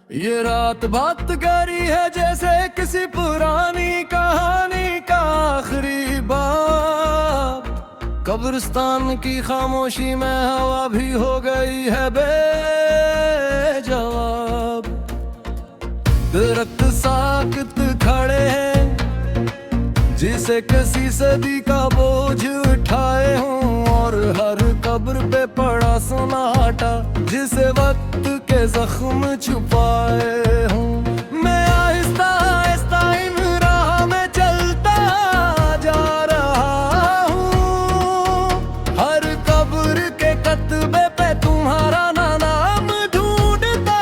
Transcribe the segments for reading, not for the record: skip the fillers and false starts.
ये रात बात गहरी है जैसे किसी पुरानी कहानी का आखिरी बाब। कब्रिस्तान की खामोशी में हवा भी हो गई है बेजवाब। दरख्त साकत खड़े हैं जिसे किसी सदी का बोझ उठाए हूँ, और हर कब्र पे पड़ा सन्नाटा जिसे वक्त के जख्म छुपाए हूँ। मैं आहिस्ता आहिस्ता इन राह में चलता जा रहा हूँ, हर कब्र के कतबे पे तुम्हारा नाम ढूंढता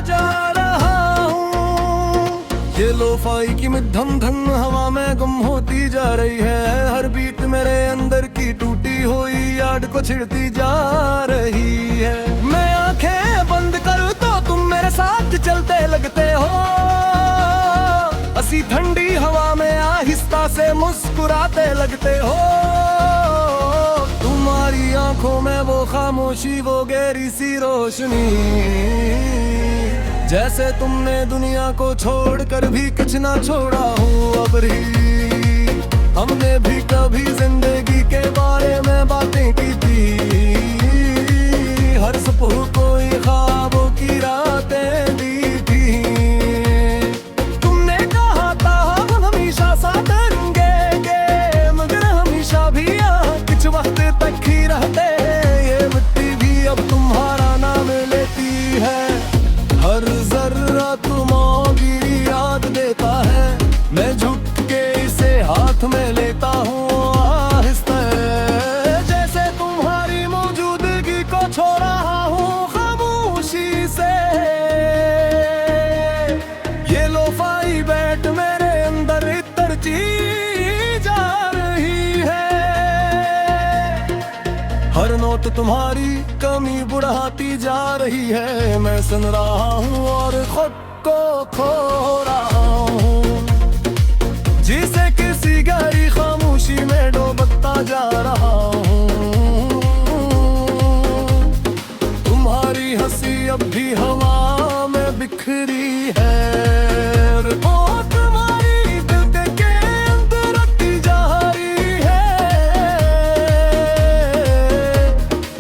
जा रहा हूँ। ये लोफाई की धम धम हवा में गुम होती जा रही है, हर बीट मेरे अंदर की टूटी हुई याद को छिड़ती जा रही है। मैं आंखें बंद करूं तो तुम मेरे साथ चलते लगते हो, असी ठंडी हवा में आहिस्ता से मुस्कुराते लगते हो। तुम्हारी आंखों में वो खामोशी, वो गहरी सी रोशनी, जैसे तुमने दुनिया को छोड़कर भी कुछ ना छोड़ा हो अबरी। हमने भी कभी जिंदगी के बारे में बातें की थी, हर सुबह कोई ख्वाबों की रातें दी थी। तुमने कहा था हम हमेशा साथ रहेंगे, मगर हमेशा भी कुछ वक्त तक ही रहते। ये मिट्टी भी अब तुम्हारा नाम लेती है, हर जर्रा तुम्हारी याद देता है। मैं झुक के इसे हाथ में लेता हूँ आहिस्ता, जैसे तुम्हारी मौजूदगी को छो रहा हूँ खामोशी से। ये लोफाई बैठ मेरे अंदर तरती जा रही है, हर नोट तुम्हारी कमी बढ़ाती जा रही है। मैं सुन रहा हूँ और खुद को खो रहा हूँ, जिसे किसी गहरी खामोशी में डूबता जा रहा हूँ। तुम्हारी हंसी अब भी हवा में बिखरी है, तुम्हारी दिल के अंदर रखती जा रही है।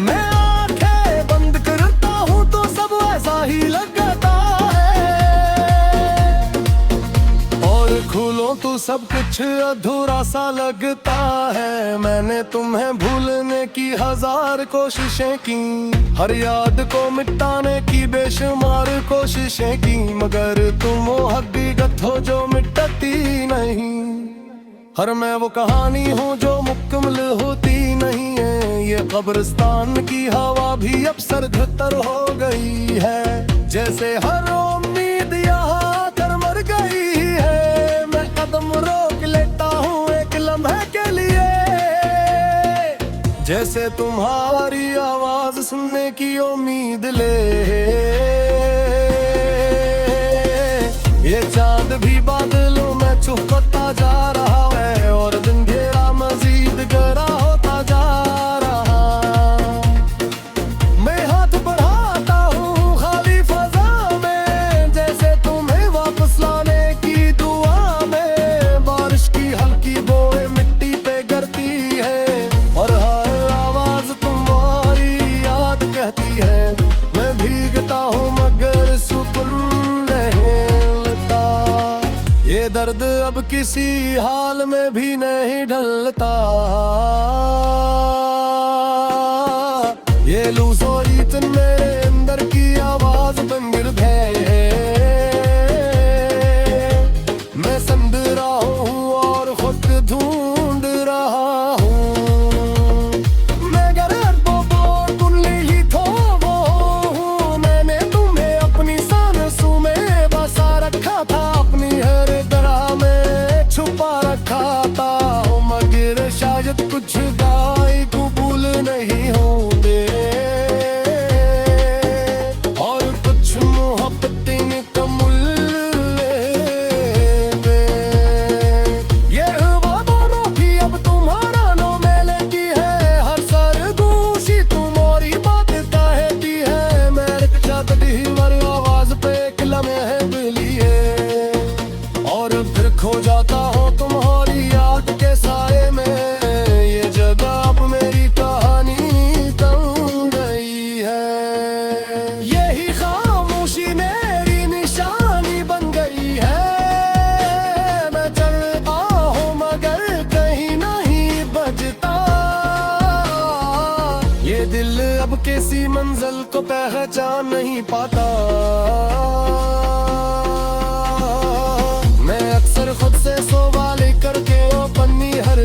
मैं आंखें बंद करता हूँ तो सब ऐसा ही लगता है, और खोलो तो सब कुछ अधूरा सा लगता है। मैंने तुम्हें भूलने की हजार कोशिशें की, हर याद को मिटाने की बेशुमार कोशिशें की, मगर तुम वो हकीकत हो जो मिटती नहीं। हर मैं वो कहानी हूँ जो मुकम्मल होती नहीं है। ये कब्रिस्तान की हवा भी अब सरघतर हो गई है, जैसे हर उम्मीद यहाँ कर मर गई है। मैं कदम रोक लेता हूँ एक लम्हे के लिए, जैसे तुम्हारी आवाज सुनने की उम्मीद ले। ये चांद भी बादलों में छुपता जा रहा है, और दिन घेरा मजीद गहरा होता जा रहा। मैं हाथ बढ़ाता हूँ खाली फजा में, जैसे तुम्हें वापस लाने की दुआ में। बारिश की हल्की बूंदें मिट्टी पे गिरती है, और हर आवाज तुम्हारी याद कहती है। मैं भीगता हूँ मगर सुकून नहीं मिलता, ये दर्द अब किसी हाल में भी नहीं ढलता। ये लूज़ोरी तुम मेरे अंदर की आवाज बन गिर है। मैं समझ रहा हूँ और खुद ढूंढ रहा हूँ। मैं गरर बोल कुल्ली ही थो वो हूँ, मैंने तुम्हें अपनी सांसों में बसा रखा था, अपनी हर तरह में छुपा रखा था। मगर शायद कुछ गाय कबूल नहीं होते, पहचान नहीं पाता। मैं अक्सर खुद से सवाल करके वो पन्नी हर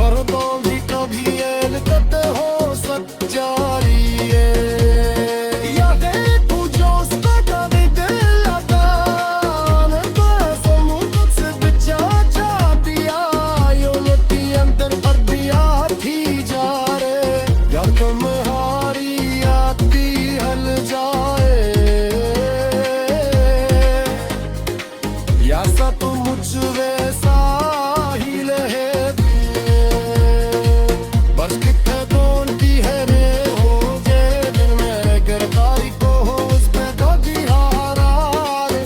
और तो भी कभी ये करते हो सच्चाई यादें तू जो उसका कभी दिल लगा तो ऐसा मुझ से बिछा जा दिया यूनिटी अंदर पर दिया थी जा रे यार तुम हारी आती हल जाए यासा तू मुझ वैसा ही लहे बस कितने ढूंढती है रे हो जे दिन में गिरफ्तारी को हो उस पे कभी हारा रे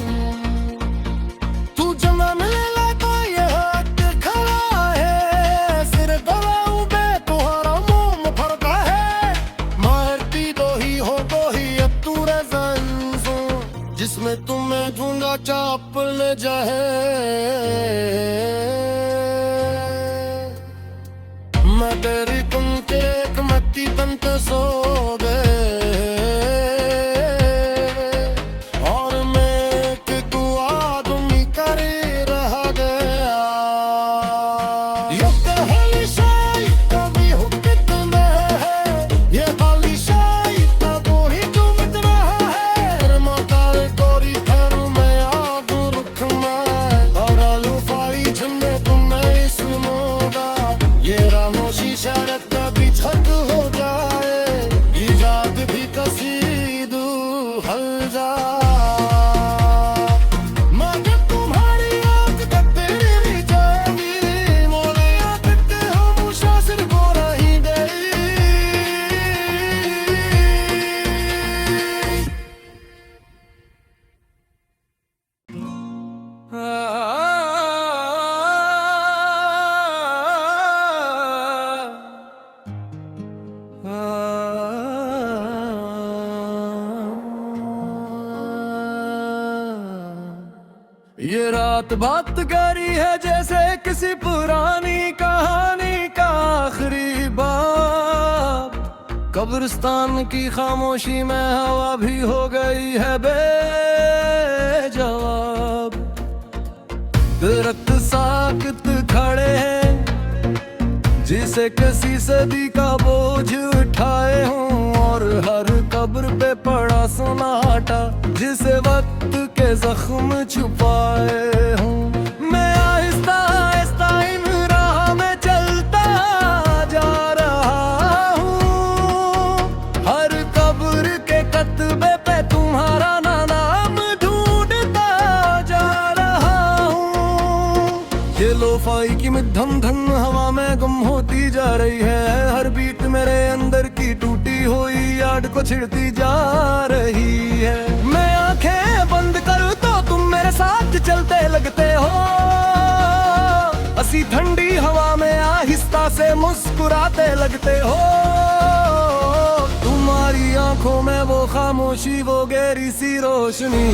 तू जमा मिलेगा तो ये हक खड़ा है सिर गवाऊं बे तुम्हारा मुंह फड़का है मारती दो ही अब तू रज़ांसू जिसमें तुम्हें ढूंढा चाप ले जाए मैं तेरी तुम के एक मक्की तंत सो गए और मैं एक दुआ दुमी करे रह गया ये कहली शाही कभी हुक्कत में है ये खाली शाही तब ही तुम इतना है मकार कोरी करूं मैं आग रुख में और आलू फाई झंडे तुम्हें इसमोगा ये रामोशी शरत कभी छत हो जाए इजाद भी कसीदू हल जा मगर तुम्हारी आंख तक तेरी भी जाएगी मोरे आंख के हम मुशासिर को रही गई ये रात बात करी है जैसे किसी पुरानी कहानी का आखिरी बाब कब्रिस्तान की खामोशी में हवा भी हो गई है बेजवाब दरख्त साकत खड़े हैं जिसे किसी सदी का बोझ उठाए हूँ और हर कब्र पे पड़ा सन्नाटा जिसे वक्त के जख्म छुपाए हूँ मैं आहिस्ता आहिस्ता इन राह में चलता जा रहा हूँ हर कब्र के कत्बे पे तुम्हारा नाम ढूंढता जा रहा हूँ ये लोफाई की धम धम हवा में गुम होती जा रही है हर बीट मेरे अंदर की टूटी हुई याद को छिड़ती जा रही है मैं आंखें बंद करूं तो तुम मेरे साथ चलते लगते हो असी ठंडी हवा में आहिस्ता से मुस्कुराते लगते हो तुम्हारी आंखों में वो खामोशी वो गहरी सी रोशनी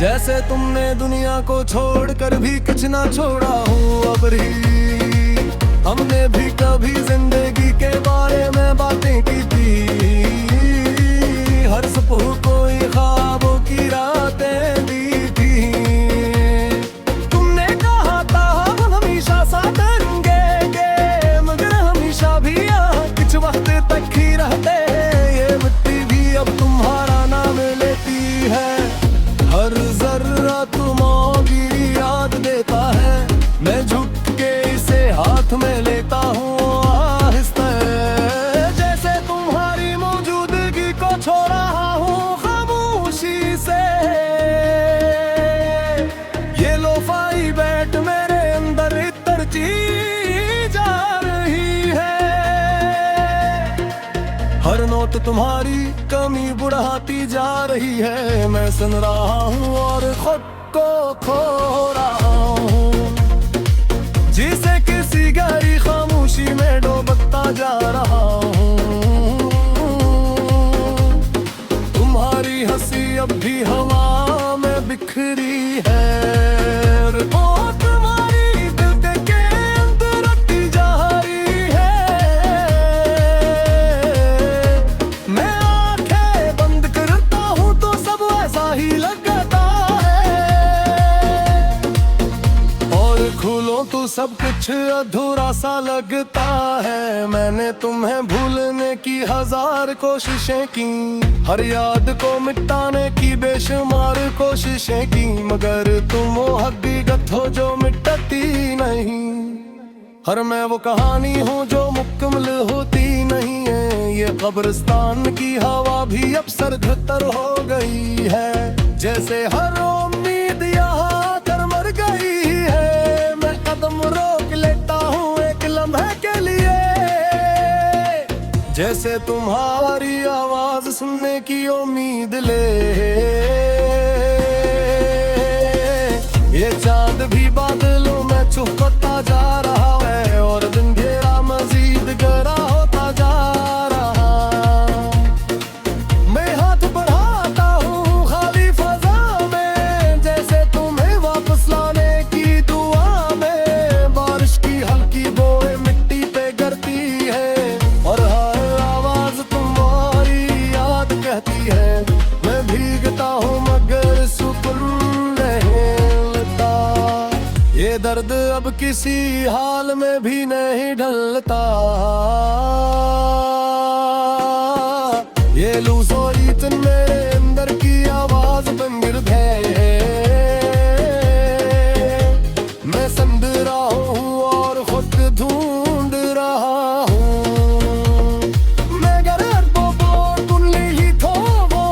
जैसे तुमने दुनिया को छोड़कर भी कुछ ना छोड़ा हूँ अब ही हमने भी कभी जिंदगी के बारे में बातें की थी हर सुबह कोई ख्वाबों की रातें दी थी तुमने कहा था हम हमेशा साथ रहेंगे मगर हमेशा भी यहाँ कुछ वक्त तक ही रहते ये मिट्टी भी अब तुम्हारा नाम लेती है हर जर्रा तुम्हारी याद देता है मैं झुक के इसे हाथ में लेता हूँ आहिस्ता जैसे तुम्हारी मौजूदगी को छोड़ रहा हूँ खामोशी से ये लोफाई बैठ मेरे अंदर तरची जा रही है हर नोट तुम्हारी कमी बढ़ाती जा रही है मैं सुन रहा हूँ और खुद को खो रहा हूँ जिसे किसी गहरी खामोशी में डूबता जा रहा हूँ तुम्हारी हंसी अब भी हवा में बिखरी है और तुम्हारी दिल के अंदर रखती जा रही है सब कुछ अधूरा सा लगता है। मैंने तुम्हें भूलने की 1000 कोशिशें की, हर याद को मिटाने की बेशुमार कोशिशें की, मगर तुम वो हकीकत हो जो मिटती नहीं। हर मैं वो कहानी हूँ जो मुकम्मल होती नहीं है। ये कब्रिस्तान की हवा भी अब सरघतर हो गई है, जैसे हर उम्मीद यहाँ कर मर गई है। मैं कदम रोक लेता हूँ एक लम्हे के लिए, जैसे तुम्हारी आवाज सुनने की उम्मीद ले। ये चांद भी बादलों में छुपता जा रहा है, और दिन घेरा मजीद गहरा होता जा रहा। मैं हाथ बढ़ाता हूँ खाली फजा में, जैसे तुम्हें वापस लाने की दुआ में। बारिश की हल्की बूंदें मिट्टी पे गिरती है, और हर आवाज तुम्हारी याद कहती है। मैं भीगता हूँ मगर सुकून ये दर्द अब किसी हाल में भी नहीं ढलता। ये लूज़ो ईतन मेरे अंदर की आवाज बन गिरद है। मैं समझ रहा हूँ और खुद ढूंढ रहा हूँ। मैं गरज बोल कुंडली ही थो वो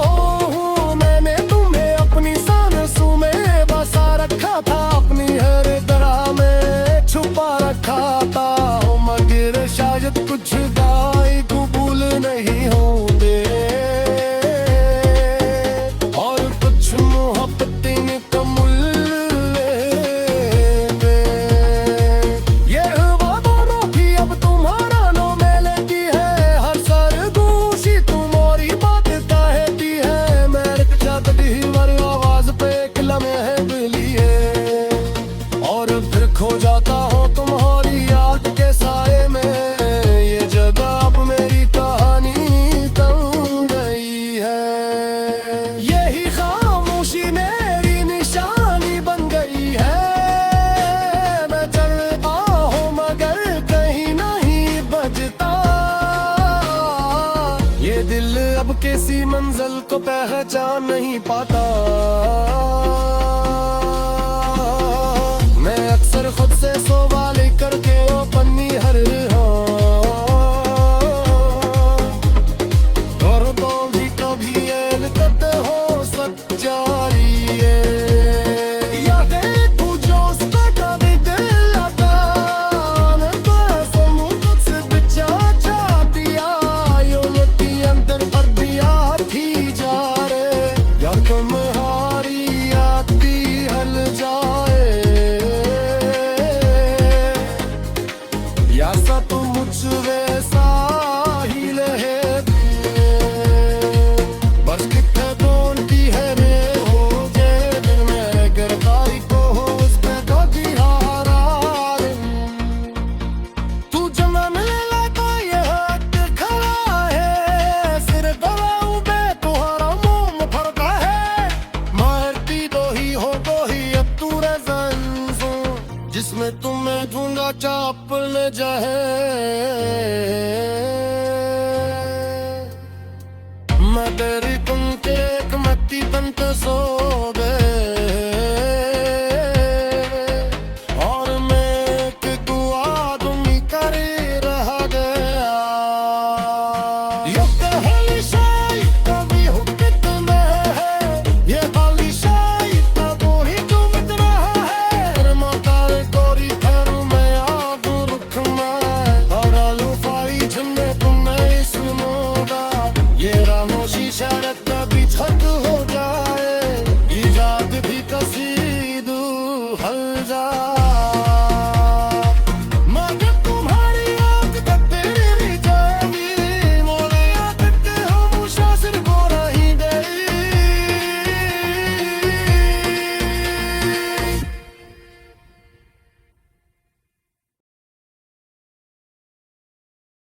हूँ। मैंने तुम्हें अपनी सांसों में बसा रखा था, अपनी हर तरह में छुपा रखा था, मगर शायद कुछ दाई कबूल नहीं होते, और कुछ मोहब्बतें कबूल लेते। ये वादों की अब तुम्हारा नो में लेती है, हर सरगोशी तुम्हारी बात कहती है। मैं चाहती मर आवाज पे एक लम्हे के लिए, और फिर खो जाता हूँ तुम्हारी याद के साए में। ये जगह अब मेरी कहानी थम गई है, यही खामोशी मेरी निशानी बन गई है। मैं चलता हूँ मगर कहीं नहीं बजता, ये दिल अब किसी मंजिल को पहचान नहीं पाता। मैं अक्सर खुद से सवाल करके वो पन्नी हर और तो भी कभी करते हो सच्चाई यादें पूछो कभी दिल लगा तो मुझसे बिछा दिया। यूनिटी अंदर पर दिया थी जा रे, यार तुम्हारी आती हल जाए। यासा तो मुझ वैसा ही रहे, बस कितने ढूंढती है रे हो जे दिल में गिरफ्तारी को हो उस पे धोती हारा। तू जमा मिले लाता ये हक खड़ा है, सिर गवाऊं बे तुम्हारा मुंह फरका है। मारती दो ही हो दो ही अब तू रज़ांसू, जिसमें तुम्हें ढूंढा चाप ले जाए। मैं तेरी तुम के एक मट्टी बनते सो गए, और मैं एक दुआ तुम्ही करे रह गया। यो कहली